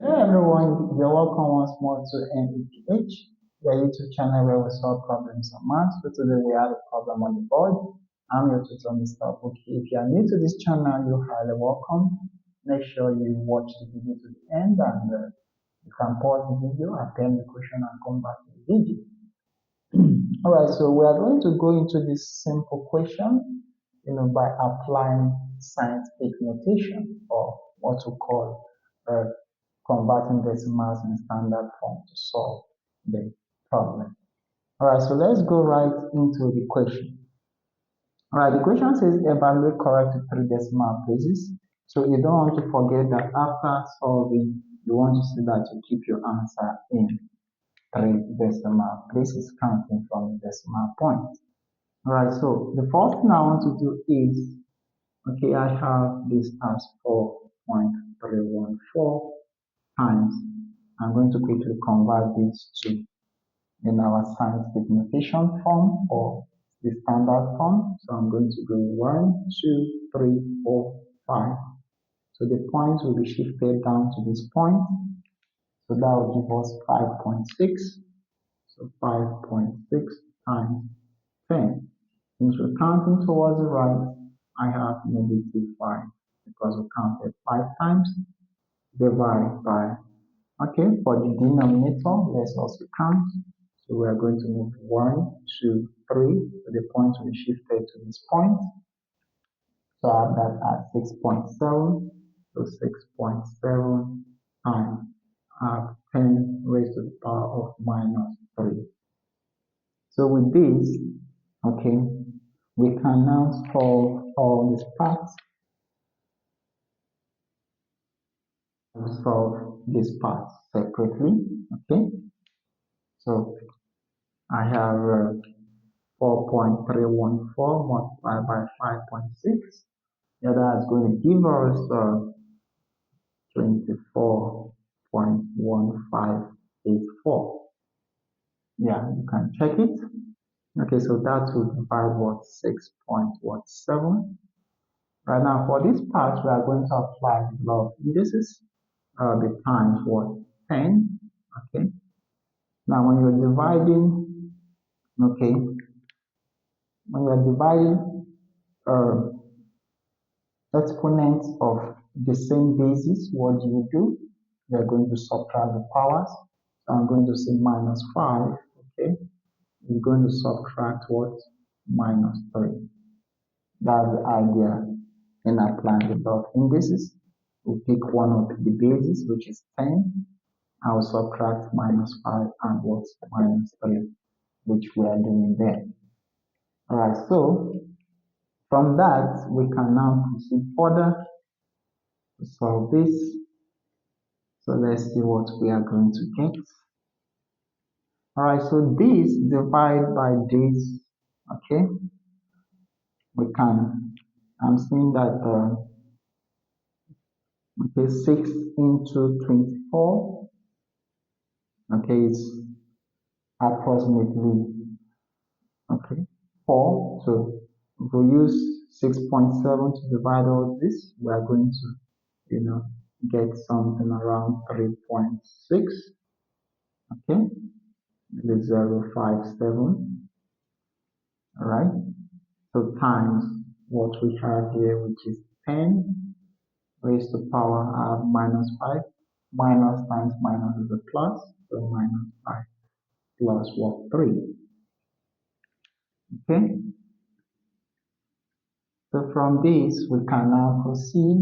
Hello everyone, you're welcome once more to NEPH, your YouTube channel where we solve problems on maths. So today we have a problem on the board. I'm your tutor, Mr. Buki. If you are new to this channel, you're highly welcome. Make sure you watch the video to the end and you can pause the video, attempt the question and come back to the video. Alright, so we are going to go into this simple question, by applying scientific notation or what we call uh, converting decimals in standard form to solve the problem. All right, so let's go right into the question. All right, the question says evaluate correct to 3 decimal places. So you don't want to forget that after solving, you want to see that you keep your answer in 3 decimal places counting from the decimal point. All right, so the first thing I want to do is, okay, I have this as 4.314 times. I'm going to quickly convert this to in our scientific notation form or the standard form. So I'm going to go 1, 2, 3, 4, 5. So the points will be shifted down to this point. So that will give us 5.6. So 5.6 times 10. Since we're counting towards the right, I have -5 because we counted 5 times. Divide by, okay, for the denominator, let's also count. So we are going to move 1, 2, 3. So the point will be shifted to this point. So I have that at 6.7. So 6.7 times I have 10 raised to the power of -3. So with this, okay, we can now solve all these parts. Solve this part separately, okay? So I have 4.314 multiplied by 5.6. The other is going to give us 24.1584. Yeah, you can check it. Okay, so that will divide what 6.7. Right now, for this part, we are going to apply the law of indices. The times what 10. Okay. Now, when you're dividing, okay, when you're dividing exponents of the same basis, what do? You're going to subtract the powers. So I'm going to say -5, okay? You're going to subtract what? -3. That's the idea in applying the law of indices. We pick one of the bases, which is 10. I will subtract -5 and what's -3, which we are doing there. All right, so from that, we can now proceed further to solve this. So let's see what we are going to get. All right, so this divide by this, okay? We can, I'm seeing that, okay, 6 into 24, okay, it's approximately, okay, 4. So if we use 6.7 to divide all this, we are going to, get something around 3.6, okay, the 0.57, all right, so times what we have here, which is 10 raised to power of -5, minus times minus is a plus, so -5 plus what, 3, okay, so from this we can now proceed.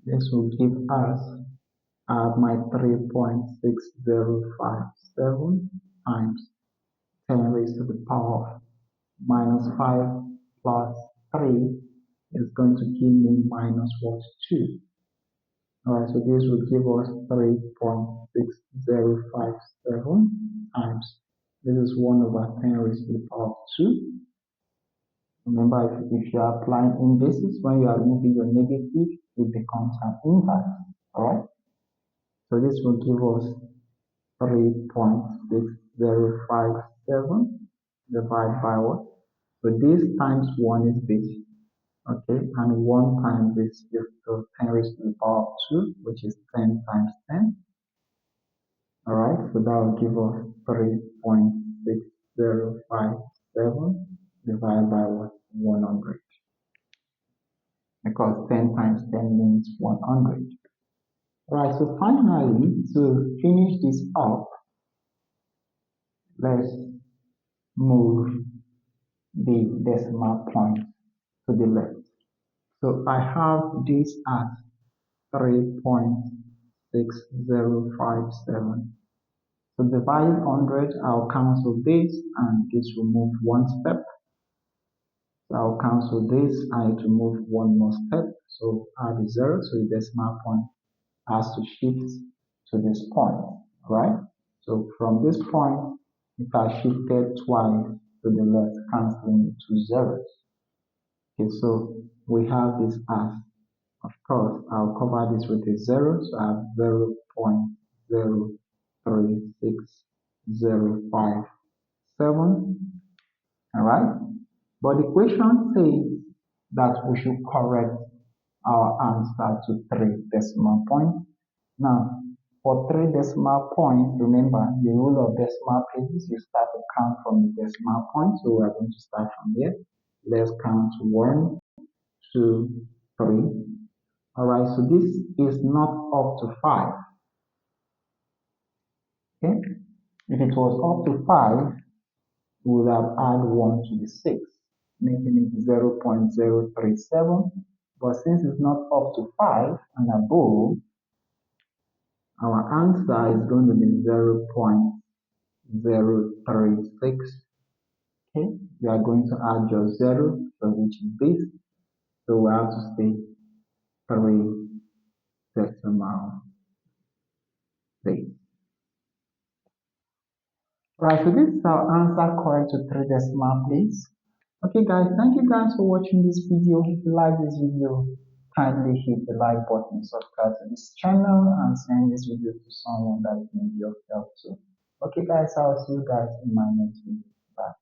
This will give us my 3.6057 times 10 raised to the power of -5 plus 3 is going to give me minus what, 2. Alright, so this will give us 3.6057 times, this is 1 over 10 raised to the power of 2. Remember, if you are applying indices, when you are moving your negative, it becomes an inverse. Alright, so this will give us 3.6057 divided by what? So this times 1 is this. Okay, and 1 times this is to 10 raised to the power of 2, which is 10 times 10. Alright, so that will give us 3.6057 divided by what? 100. Because 10 times 10 means 100. Right, so finally, to finish this up, let's move the decimal point to the left. So I have this as 3.6057. So dividing 100, I'll cancel this and this will move one step. So I'll cancel this, I need to move one more step. So add a 0, so the decimal point has to shift to this point, right? So from this point, it has shifted twice to the left, canceling two zeros. Okay, so we have this as, of course, I'll cover this with a 0, so I have 0.03605.7, all right? But the question says that we should correct our answer to 3 decimal points. Now, for 3 decimal points, remember the rule of decimal places, you start to count from the decimal point. So we're going to start from here. Let's count 1, 2, 3. All right, so this is not up to 5. Okay, if it was up to 5, we would have added 1 to the 6, making it 0.037. But since it's not up to 5 and above, our answer is going to be 0.036. Okay, you are going to add your 0, so which is this. So we have to say 3 decimal place. Right, so this is our answer correct to 3 decimal place. Okay guys, thank you guys for watching this video. If you like this video, kindly hit the like button, subscribe to this channel, and send this video to someone that it may be of help to. Okay guys, I'll see you guys in my next video. Bye.